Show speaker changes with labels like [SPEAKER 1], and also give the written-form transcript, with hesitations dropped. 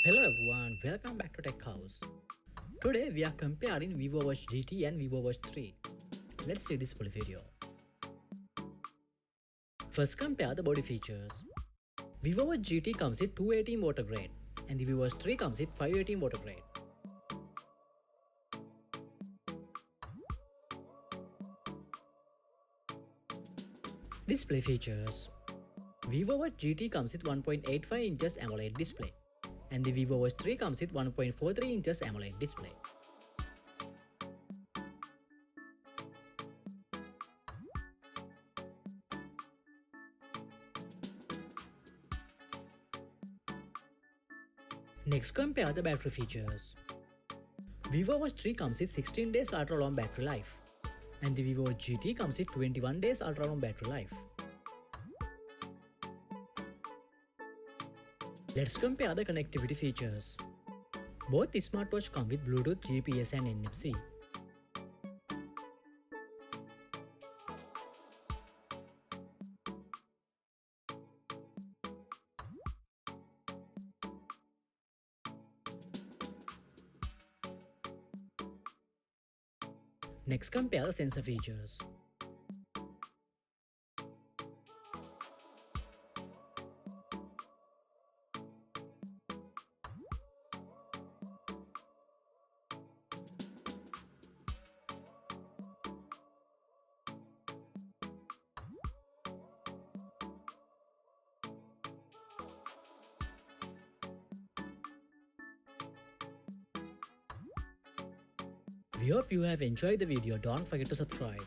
[SPEAKER 1] Hello everyone, welcome back to Tech House. Today we are comparing Vivo Watch GT and Vivo Watch 3. Let's see this full video. First, compare the body features. Vivo Watch GT comes with 218 water grade and the Vivo Watch 3 comes with 518 water grade. Display features. Vivo Watch GT comes with 1.85 inches AMOLED display and the Vivo Watch 3 comes with 1.43 inches AMOLED display. Next, compare the battery features. Vivo Watch 3 comes with 16 days ultra long battery life and the Vivo Watch GT comes with 21 days ultra long battery life. Let's compare the connectivity features. Both smartwatches come with Bluetooth, GPS and NFC. Next, compare the sensor features. We hope you have enjoyed the video. Don't forget to subscribe.